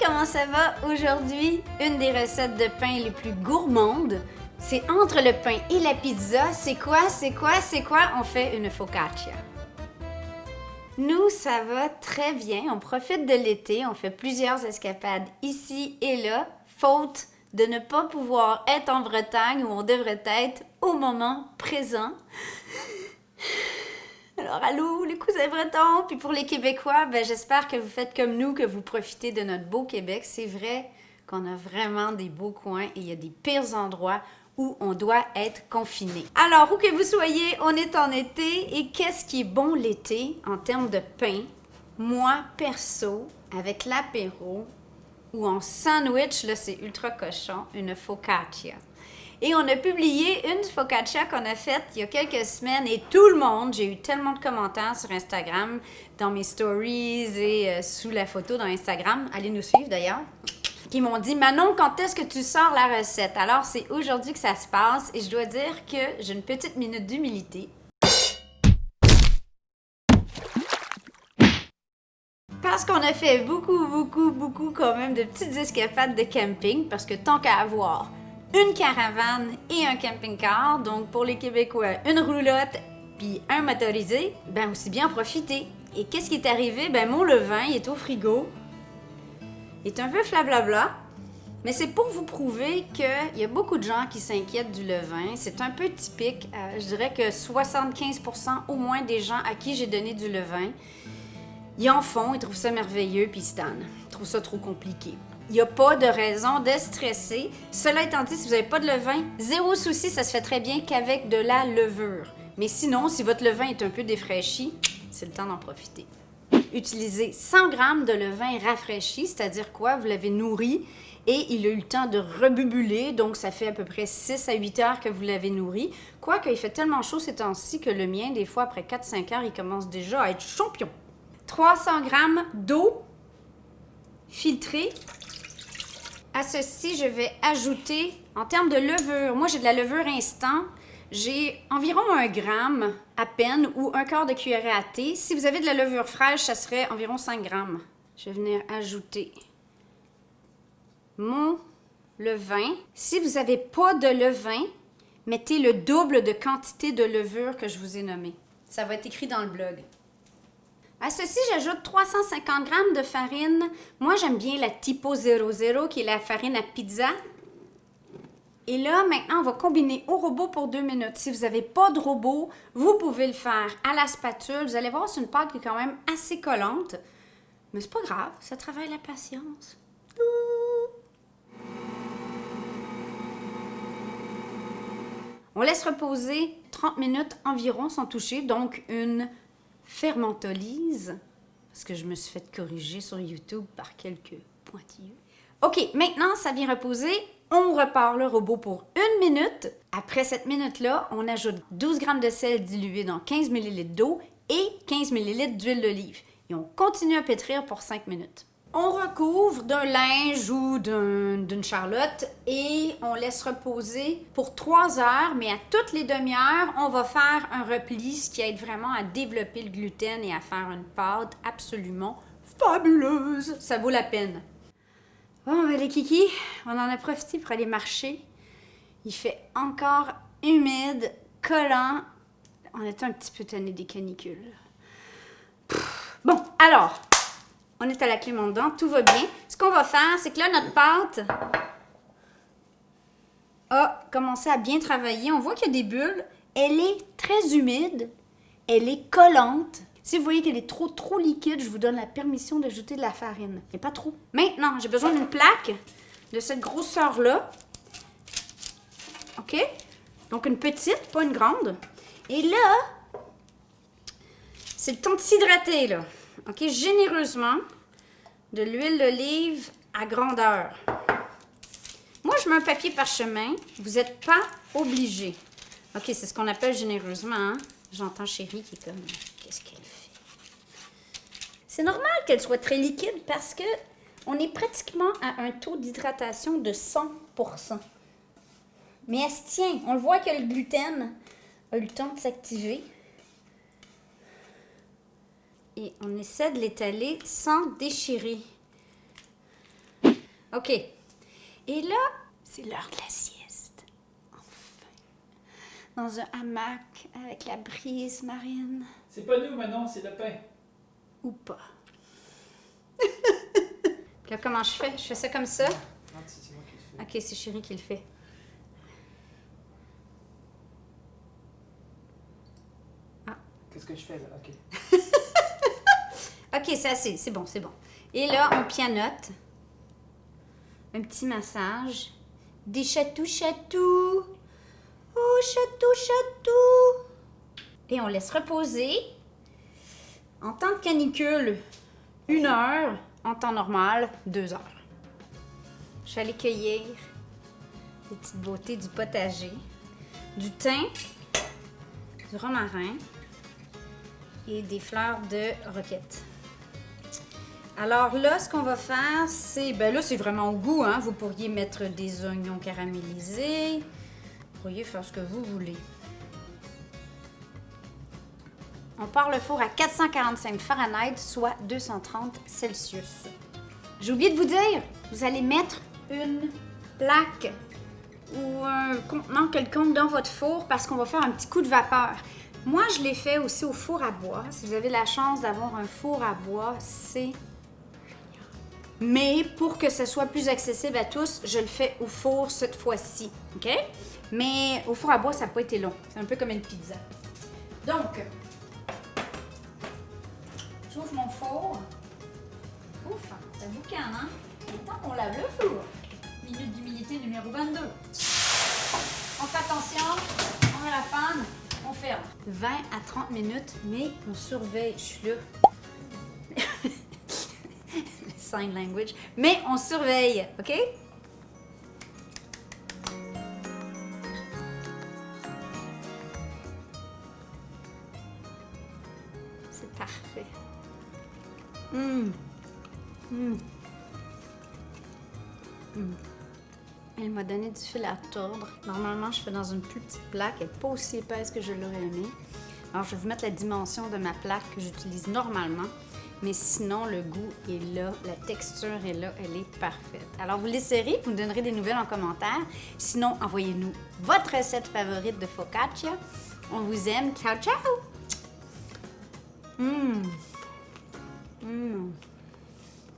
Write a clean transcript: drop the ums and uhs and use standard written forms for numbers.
comment ça va? Aujourd'hui, une des recettes de pain les plus gourmandes. C'est entre le pain et la pizza. C'est quoi? On fait une focaccia. Nous, ça va très bien. On profite de l'été. On fait plusieurs escapades ici et là, faute de ne pas pouvoir être en Bretagne où on devrait être au moment présent. Alors, allô, les cousins bretons, puis pour les Québécois, j'espère que vous faites comme nous, que vous profitez de notre beau Québec. C'est vrai qu'on a vraiment des beaux coins et il y a des pires endroits où on doit être confiné. Alors, où que vous soyez, on est en été et qu'est-ce qui est bon l'été en termes de pain? Moi, perso, avec l'apéro ou en sandwich, là c'est ultra cochon, une focaccia. Et on a publié une focaccia qu'on a faite il y a quelques semaines et tout le monde, j'ai eu tellement de commentaires sur Instagram, dans mes stories et sous la photo dans Instagram, allez nous suivre d'ailleurs, qui m'ont dit « Manon, quand est-ce que tu sors la recette? » Alors c'est aujourd'hui que ça se passe et je dois dire que j'ai une petite minute d'humilité. Parce qu'on a fait beaucoup quand même de petites escapades de camping, parce que tant qu'à avoir une caravane et un camping-car, donc pour les Québécois, une roulotte puis un motorisé, aussi bien en profiter. Et qu'est-ce qui est arrivé? Mon levain, il est au frigo. Il est un peu flablabla, mais c'est pour vous prouver qu'il y a beaucoup de gens qui s'inquiètent du levain. C'est un peu typique. Je dirais que 75% au moins des gens à qui j'ai donné du levain, ils en font, ils trouvent ça merveilleux, puis ils se tannent. Ils trouvent ça trop compliqué. Il n'y a pas de raison de stresser. Cela étant dit, si vous n'avez pas de levain, zéro souci, ça se fait très bien qu'avec de la levure. Mais sinon, si votre levain est un peu défraîchi, c'est le temps d'en profiter. Utilisez 100 g de levain rafraîchi, c'est-à-dire quoi? Vous l'avez nourri et il a eu le temps de rebubuler, donc ça fait à peu près 6 à 8 heures que vous l'avez nourri. Quoique, il fait tellement chaud ces temps-ci que le mien, des fois, après 4-5 heures, il commence déjà à être champion. 300 g d'eau filtrée. À ceci, je vais ajouter, en termes de levure, moi j'ai de la levure instant, j'ai environ 1 gramme à peine ou 1/4 de cuillerée à thé. Si vous avez de la levure fraîche, ça serait environ 5 grammes. Je vais venir ajouter mon levain. Si vous n'avez pas de levain, mettez le double de quantité de levure que je vous ai nommé. Ça va être écrit dans le blog. À ceci, j'ajoute 350 g de farine. Moi, j'aime bien la Tipo 00, qui est la farine à pizza. Et là, maintenant, on va combiner au robot pour 2 minutes. Si vous n'avez pas de robot, vous pouvez le faire à la spatule. Vous allez voir, c'est une pâte qui est quand même assez collante. Mais c'est pas grave, ça travaille la patience. On laisse reposer 30 minutes environ sans toucher, donc une fermentolyse, parce que je me suis fait corriger sur YouTube par quelques pointilleux. OK, maintenant, ça vient reposer. On repart le robot pour 1 minute. Après cette minute-là, on ajoute 12 g de sel dilué dans 15 ml d'eau et 15 ml d'huile d'olive. Et on continue à pétrir pour 5 minutes. On recouvre d'un linge ou d'une charlotte et on laisse reposer pour 3 heures, mais à toutes les demi-heures, on va faire un repli, ce qui aide vraiment à développer le gluten et à faire une pâte absolument fabuleuse. Ça vaut la peine. Bon, les kikis, on en a profité pour aller marcher. Il fait encore humide, collant. On était un petit peu tanné des canicules. Bon, alors, on est à la clé dedans, tout va bien. Ce qu'on va faire, c'est que là, notre pâte a commencé à bien travailler. On voit qu'il y a des bulles. Elle est très humide. Elle est collante. Si vous voyez qu'elle est trop liquide, je vous donne la permission d'ajouter de la farine. Mais pas trop. Maintenant, j'ai besoin d'une plaque de cette grosseur-là. OK? Donc, une petite, pas une grande. Et là, c'est le temps de s'hydrater, là. OK? Généreusement, de l'huile d'olive à grandeur. Moi, je mets un papier parchemin. Vous n'êtes pas obligé. OK, c'est ce qu'on appelle généreusement, hein? J'entends Chérie qui est comme, qu'est-ce qu'elle fait? C'est normal qu'elle soit très liquide parce que on est pratiquement à un taux d'hydratation de 100%. Mais elle se tient. On le voit que le gluten a eu le temps de s'activer. Et on essaie de l'étaler sans déchirer. OK. Et là, c'est l'heure de la sieste. Enfin. Dans un hamac avec la brise marine. C'est pas nous, Manon, c'est le pain. Ou pas. Puis là, comment je fais? Je fais ça comme ça? Non, c'est moi qui le fais. OK, c'est Chérie qui le fait. Qu'est-ce que je fais là? OK. OK, c'est assez. C'est bon, c'est bon. Et là, on pianote. Un petit massage. Des chatous-chatous. Oh, chatou-chatou. Et on laisse reposer. En temps de canicule, 1 heure. En temps normal, 2 heures. Je suis allée cueillir des petites beautés du potager. Du thym, du romarin et des fleurs de roquette. Alors là, ce qu'on va faire, c'est... Ben là, c'est vraiment au goût, hein. Vous pourriez mettre des oignons caramélisés. Vous pourriez faire ce que vous voulez. On part le four à 445 Fahrenheit, soit 230 Celsius. J'ai oublié de vous dire, vous allez mettre une plaque ou un contenant quelconque dans votre four parce qu'on va faire un petit coup de vapeur. Moi, je l'ai fait aussi au four à bois. Si vous avez la chance d'avoir un four à bois, c'est... Mais pour que ce soit plus accessible à tous, je le fais au four cette fois-ci, OK? Mais au four à bois, ça n'a pas été long. C'est un peu comme une pizza. Donc, j'ouvre mon four. Ouf, ça boucane, hein? Il est temps qu'on lave le four. Minute d'humidité numéro 22. On fait attention, on met la panne, on ferme. 20 à 30 minutes, mais on surveille. Je suis là. Sign language. Mais on surveille, OK? C'est parfait. Elle m'a donné du fil à tordre. Normalement, je fais dans une plus petite plaque. Elle n'est pas aussi épaisse que je l'aurais aimé. Alors, je vais vous mettre la dimension de ma plaque que j'utilise normalement. Mais sinon, le goût est là, la texture est là, elle est parfaite. Alors, vous l'essayerez, vous me donnerez des nouvelles en commentaire. Sinon, envoyez-nous votre recette favorite de focaccia. On vous aime. Ciao, ciao!